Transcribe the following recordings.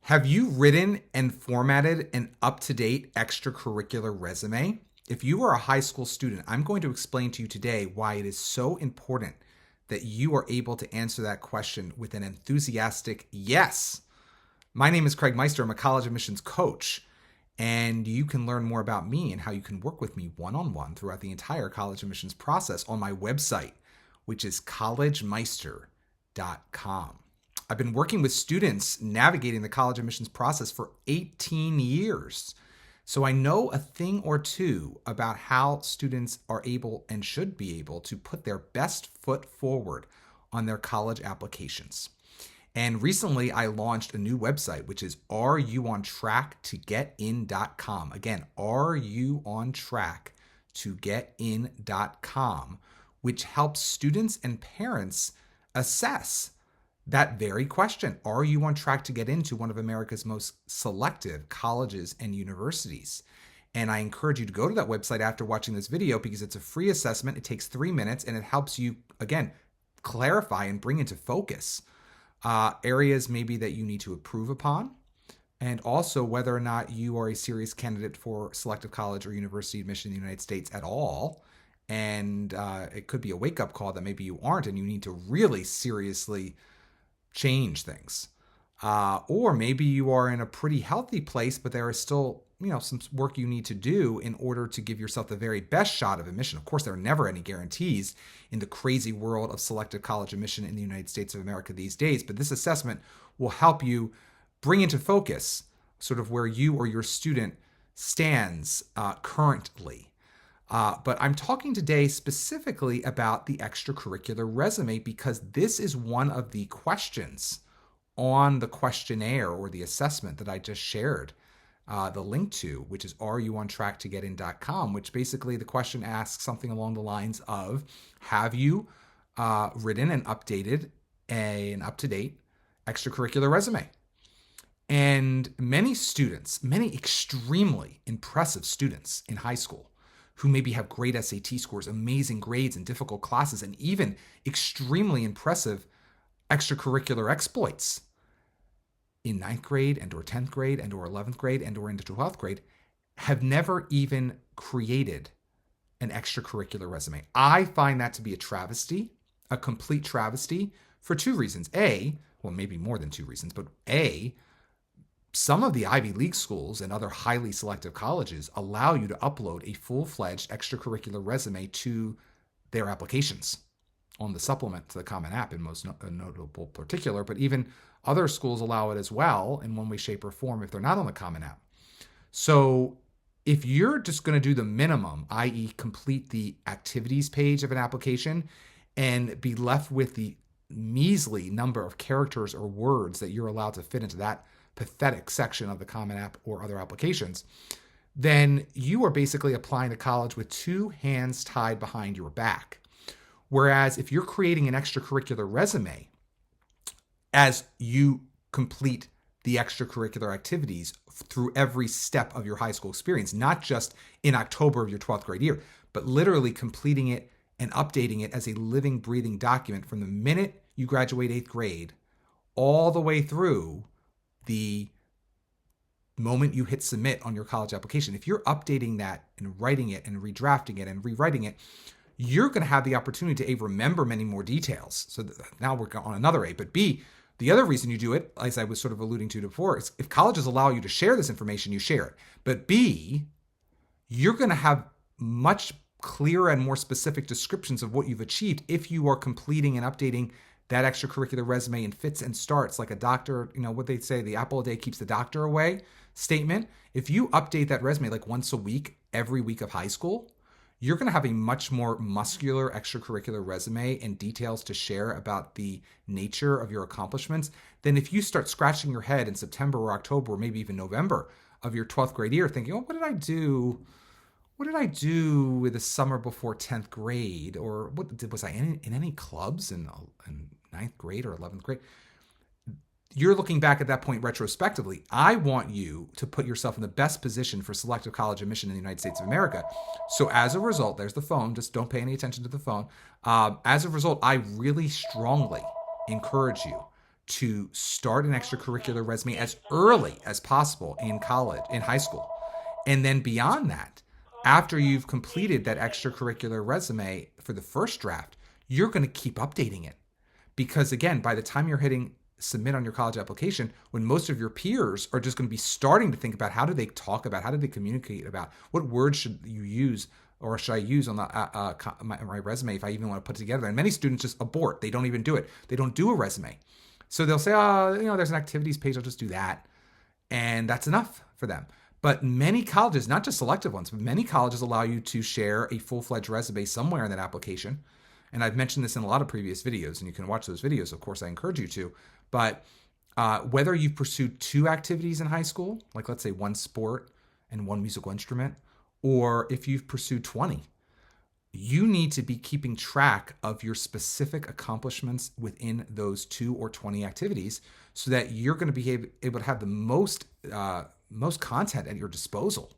Have you written and formatted an up-to-date extracurricular resume? If you are a high school student, I'm going to explain to you today why it is so important that you are able to answer that question with an enthusiastic yes. My name is Craig Meister. I'm a college admissions coach, and you can learn more about me and how you can work with me one-on-one throughout the entire college admissions process on my website, which is collegemeister.com. I've been working with students navigating the college admissions process for 18 years. So I know a thing or two about how students are able and should be able to put their best foot forward on their college applications. And recently I launched a new website, which is areyouontracktogetin.com. Again, areyouontracktogetin.com, which helps students and parents assess that very question. Are you on track to get into one of America's most selective colleges and universities? And I encourage you to go to that website after watching this video because it's a free assessment. It takes 3 minutes and it helps you, again, clarify and bring into focus areas maybe that you need to improve upon, and also whether or not you are a serious candidate for selective college or university admission in the United States at all. And it could be a wake-up call that maybe you aren't and you need to really seriously change things. Or maybe you are in a pretty healthy place, but there is still, some work you need to do in order to give yourself the very best shot of admission. Of course, there are never any guarantees in the crazy world of selective college admission in the United States of America these days, but this assessment will help you bring into focus sort of where you or your student stands currently. But I'm talking today specifically about the extracurricular resume because this is one of the questions on the questionnaire or the assessment that I just shared the link to, which is areyouontracktogetin.com, which basically the question asks something along the lines of, have you written and updated an up-to-date extracurricular resume? And many students, many extremely impressive students in high school, who maybe have great SAT scores, amazing grades in difficult classes, and even extremely impressive extracurricular exploits in 9th grade and or 10th grade and or 11th grade and or into 12th grade, have never even created an extracurricular resume. I find that to be a travesty, a complete travesty, for two reasons. Well, maybe more than two reasons, but some of the Ivy League schools and other highly selective colleges allow you to upload a full-fledged extracurricular resume to their applications on the supplement to the Common App in most notable particular, but even other schools allow it as well in one way, shape, or form if they're not on the Common App. So if you're just going to do the minimum, i.e. complete the activities page of an application and be left with the measly number of characters or words that you're allowed to fit into that pathetic section of the Common App or other applications, then you are basically applying to college with two hands tied behind your back. Whereas if you're creating an extracurricular resume as you complete the extracurricular activities through every step of your high school experience, not just in October of your 12th grade year, but literally completing it and updating it as a living, breathing document from the minute you graduate 8th grade all the way through the moment you hit submit on your college application. If you're updating that and writing it and redrafting it and rewriting it, you're going to have the opportunity to A, remember many more details. So now we're on another A, but B, the other reason you do it, as I was sort of alluding to before, is if colleges allow you to share this information, you share it. But B, you're going to have much clearer and more specific descriptions of what you've achieved if you are completing and updating that extracurricular resume in fits and starts, like a doctor, what they say, the apple a day keeps the doctor away statement. If you update that resume like once a week, every week of high school, you're going to have a much more muscular extracurricular resume and details to share about the nature of your accomplishments than if you start scratching your head in September or October or maybe even November of your 12th grade year thinking, what did I do? What did I do with the summer before 10th grade? Or was I in any clubs in 9th grade or 11th grade? You're looking back at that point retrospectively. I want you to put yourself in the best position for selective college admission in the United States of America. So as a result, there's the phone. Just don't pay any attention to the phone. As a result, I really strongly encourage you to start an extracurricular resume as early as possible in college, in high school. And then beyond that, after you've completed that extracurricular resume for the first draft, you're going to keep updating it. Because again, by the time you're hitting submit on your college application, when most of your peers are just going to be starting to think about how do they talk about, how do they communicate about, what words should you use or should I use on my resume if I even want to put it together. And many students just abort. They don't even do it. They don't do a resume. So they'll say, oh, there's an activities page. I'll just do that. And that's enough for them. But many colleges, not just selective ones, but many colleges allow you to share a full-fledged resume somewhere in that application. And I've mentioned this in a lot of previous videos, and you can watch those videos. Of course, I encourage you to. But whether you've pursued 2 activities in high school, like let's say 1 sport and 1 musical instrument, or if you've pursued 20, you need to be keeping track of your specific accomplishments within those 2 or 20 activities so that you're going to be able to have the most content at your disposal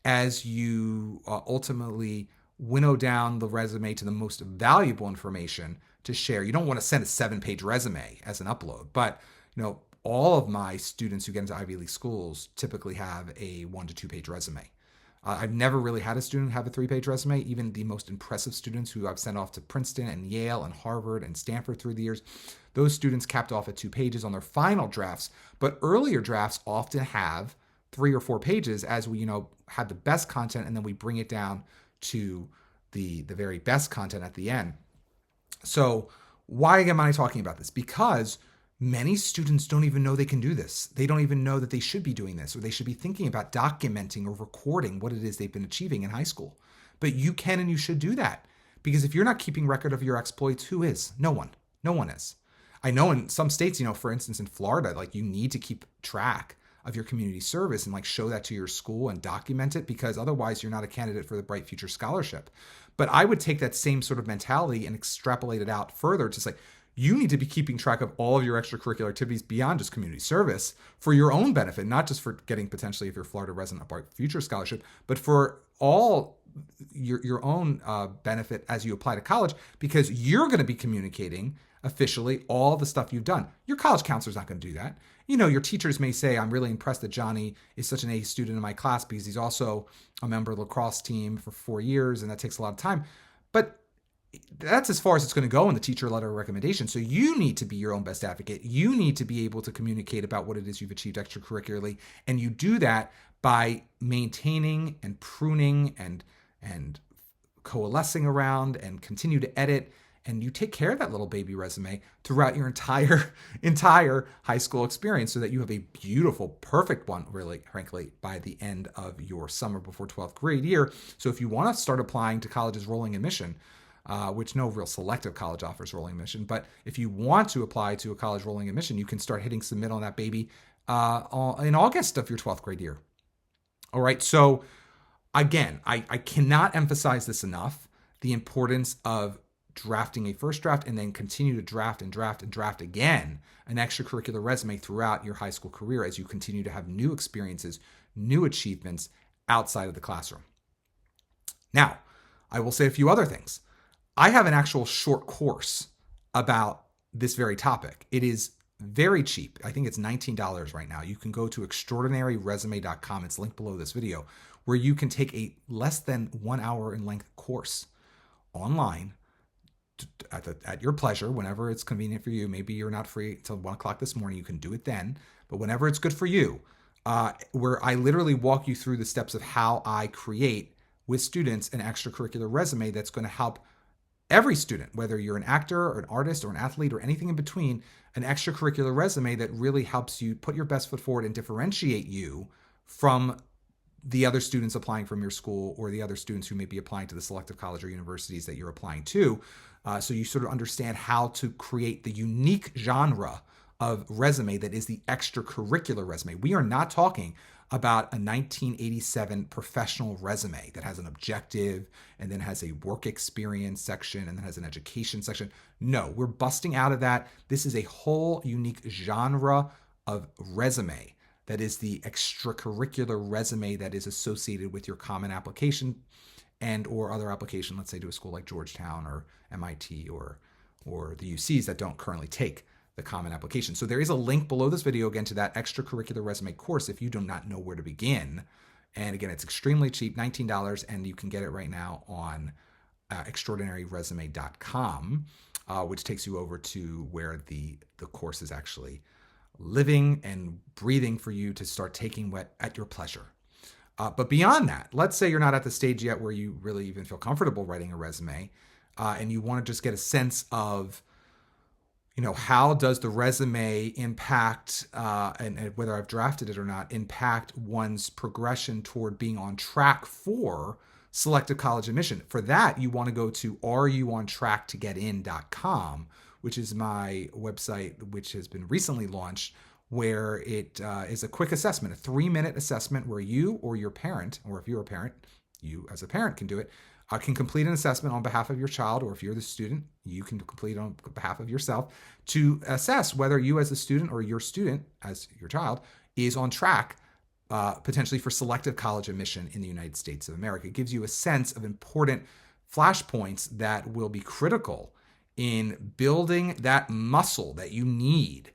as you ultimately winnow down the resume to the most valuable information to share. You don't want to send a 7-page resume as an upload, but all of my students who get into Ivy League schools typically have a 1 to 2 page resume. I've never really had a student have a 3-page resume. Even the most impressive students who I've sent off to Princeton and Yale and Harvard and Stanford through the years, those students capped off at 2 pages on their final drafts. But earlier drafts often have 3 or 4 pages as we, have the best content, and then we bring it down to the very best content at the end. So why am I talking about this? Because many students don't even know they can do this. They don't even know that they should be doing this, or they should be thinking about documenting or recording what it is they've been achieving in high school. But you can and you should do that. Because if you're not keeping record of your exploits, who is? No one. No one is. I know in some states, for instance, in Florida, you need to keep track of your community service and show that to your school and document it, because otherwise you're not a candidate for the Bright Future Scholarship. But I would take that same sort of mentality and extrapolate it out further to say, you need to be keeping track of all of your extracurricular activities beyond just community service for your own benefit, not just for getting potentially, if you're a Florida resident, a Bright Future Scholarship, but for all your own benefit as you apply to college, because you're going to be communicating officially all the stuff you've done. Your college counselor's not going to do that. Your teachers may say, I'm really impressed that Johnny is such an A student in my class because he's also a member of the lacrosse team for 4 years, and that takes a lot of time. But that's as far as it's going to go in the teacher letter of recommendation. So you need to be your own best advocate. You need to be able to communicate about what it is you've achieved extracurricularly. And you do that by maintaining and pruning and coalescing around and continue to edit. And you take care of that little baby resume throughout your entire high school experience so that you have a beautiful, perfect one, really, frankly, by the end of your summer before 12th grade year. So if you want to start applying to college's rolling admission, which no real selective college offers rolling admission, but if you want to apply to a college rolling admission, you can start hitting submit on that baby in August of your 12th grade year. All right, so again, I cannot emphasize this enough, the importance of drafting a first draft and then continue to draft and draft and draft again an extracurricular resume throughout your high school career as you continue to have new experiences, new achievements outside of the classroom. Now, I will say a few other things. I have an actual short course about this very topic. It is very cheap. I think it's $19 right now. You can go to extraordinaryresume.com. It's linked below this video, where you can take a less than 1 hour in length course online at your pleasure, whenever it's convenient for you. Maybe you're not free until 1 o'clock this morning. You can do it then, but whenever it's good for you, where I literally walk you through the steps of how I create with students an extracurricular resume that's going to help every student, whether you're an actor or an artist or an athlete or anything in between, an extracurricular resume that really helps you put your best foot forward and differentiate you from the other students applying from your school or the other students who may be applying to the selective college or universities that you're applying to. So you sort of understand how to create the unique genre of resume that is the extracurricular resume. We are not talking about a 1987 professional resume that has an objective and then has a work experience section and then has an education section. No, we're busting out of that. This is a whole unique genre of resume that is the extracurricular resume that is associated with your common application and or other application, let's say to a school like Georgetown or MIT or the UCs that don't currently take the Common Application. So there is a link below this video, again, to that Extracurricular Resume course if you do not know where to begin. And again, it's extremely cheap, $19, and you can get it right now on extraordinaryresume.com, which takes you over to where the course is actually living and breathing for you to start taking at your pleasure. But beyond that, let's say you're not at the stage yet where you really even feel comfortable writing a resume, and you want to just get a sense of, how does the resume impact, and whether I've drafted it or not, impact one's progression toward being on track for selective college admission. For that, you want to go to areyouontracktogetin.com, which is my website, which has been recently launched, where it is a quick assessment, a 3-minute assessment where you or your parent, or if you're a parent, you as a parent can do it, can complete an assessment on behalf of your child, or if you're the student, you can complete on behalf of yourself to assess whether you as a student or your student as your child is on track potentially for selective college admission in the United States of America. It gives you a sense of important flashpoints that will be critical in building that muscle that you need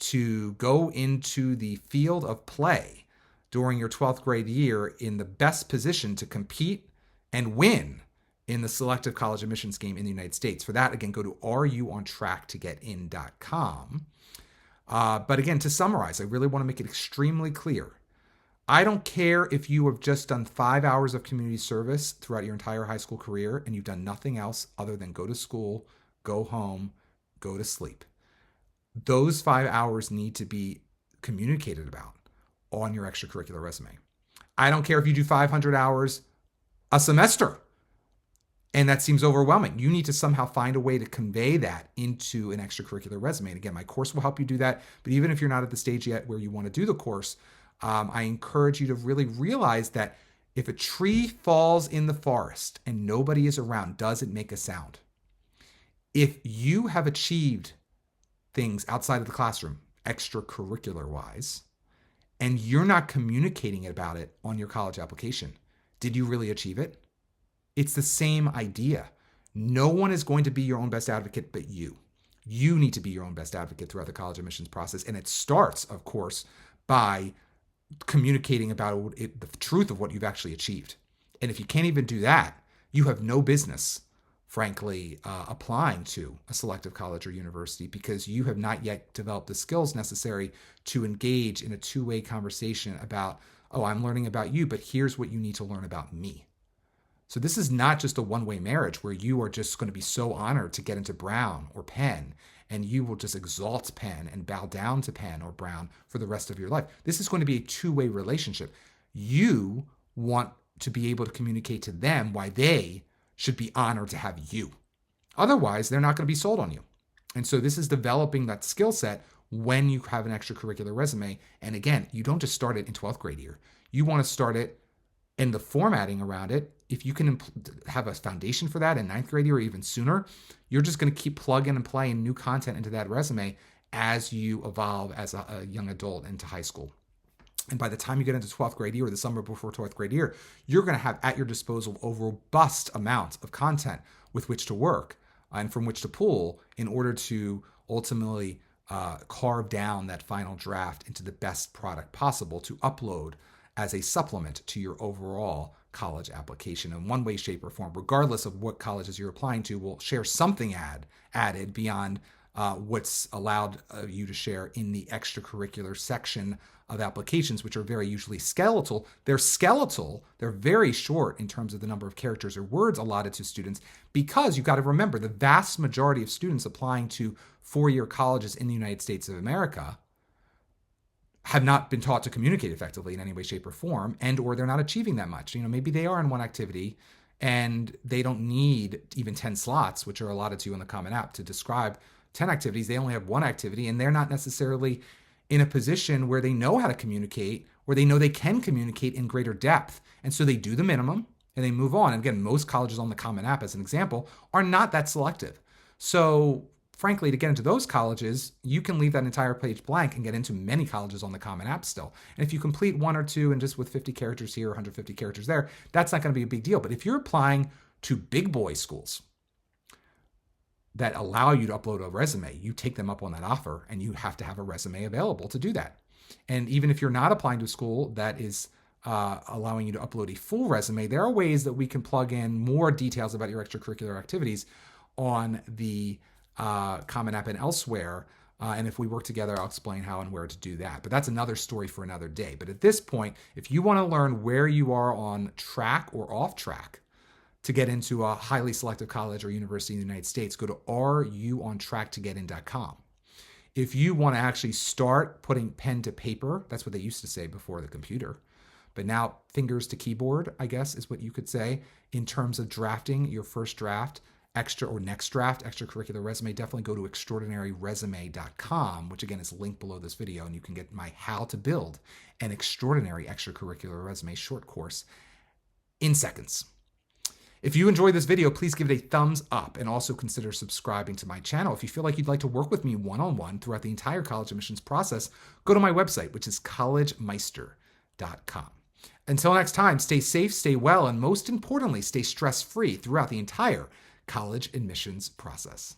to go into the field of play during your 12th grade year in the best position to compete and win in the selective college admissions game in the United States. For that, again, go to areyouontracktogetin.com. But again, to summarize, I really want to make it extremely clear. I don't care if you have just done 5 hours of community service throughout your entire high school career and you've done nothing else other than go to school, go home, go to sleep. Those 5 hours need to be communicated about on your extracurricular resume. I don't care if you do 500 hours a semester and that seems overwhelming. You need to somehow find a way to convey that into an extracurricular resume. And again, my course will help you do that. But even if you're not at the stage yet where you want to do the course, I encourage you to really realize that if a tree falls in the forest and nobody is around, does it make a sound? If you have achieved things outside of the classroom, extracurricular wise, and you're not communicating about it on your college application, did you really achieve it? It's the same idea. No one is going to be your own best advocate but you. You need to be your own best advocate throughout the college admissions process. And it starts, of course, by communicating about the truth of what you've actually achieved. And if you can't even do that, you have no business, frankly, applying to a selective college or university because you have not yet developed the skills necessary to engage in a two-way conversation about, oh, I'm learning about you, but here's what you need to learn about me. So this is not just a one-way marriage where you are just going to be so honored to get into Brown or Penn, and you will just exalt Penn and bow down to Penn or Brown for the rest of your life. This is going to be a two-way relationship. You want to be able to communicate to them why they should be honored to have you. Otherwise, they're not going to be sold on you. And so this is developing that skill set when you have an extracurricular resume. And again, you don't just start it in 12th grade year. You want to start it in the formatting around it. If you can have a foundation for that in 9th grade year or even sooner, you're just going to keep plugging and playing new content into that resume as you evolve as a young adult into high school. And by the time you get into 12th grade year or the summer before 12th grade year, you're going to have at your disposal a robust amount of content with which to work and from which to pull in order to ultimately carve down that final draft into the best product possible to upload as a supplement to your overall college application in one way, shape, or form, regardless of what colleges you're applying to. Will share something added beyond what's allowed you to share in the extracurricular section of applications, which are very usually skeletal. They're skeletal. They're very short in terms of the number of characters or words allotted to students, because you've got to remember the vast majority of students applying to four-year colleges in the United States of America have not been taught to communicate effectively in any way, shape, or form, and or they're not achieving that much. Maybe they are in one activity and they don't need even 10 slots, which are allotted to you in the Common App, to describe 10 activities. They only have one activity, and they're not necessarily in a position where they know how to communicate, where they know they can communicate in greater depth. And so they do the minimum and they move on. And again, most colleges on the Common App, as an example, are not that selective. So frankly, to get into those colleges, you can leave that entire page blank and get into many colleges on the Common App still. And if you complete one or two and just with 50 characters here, 150 characters there, that's not going to be a big deal. But if you're applying to big boy schools, that allow you to upload a resume, you take them up on that offer, and you have to have a resume available to do that. And even if you're not applying to a school that is allowing you to upload a full resume, there are ways that we can plug in more details about your extracurricular activities on the Common App and elsewhere. And if we work together, I'll explain how and where to do that. But that's another story for another day. But at this point, if you want to learn where you are on track or off track to get into a highly selective college or university in the United States, go to areyouontracktogetin.com. If you want to actually start putting pen to paper, that's what they used to say before the computer, but now fingers to keyboard, I guess is what you could say, in terms of drafting your first draft, next draft, extracurricular resume, definitely go to extraordinaryresume.com, which again is linked below this video, and you can get my how to build an extraordinary extracurricular resume short course in seconds. If you enjoyed this video, please give it a thumbs up and also consider subscribing to my channel. If you feel like you'd like to work with me one-on-one throughout the entire college admissions process, go to my website, which is collegemeister.com. Until next time, stay safe, stay well, and most importantly, stay stress-free throughout the entire college admissions process.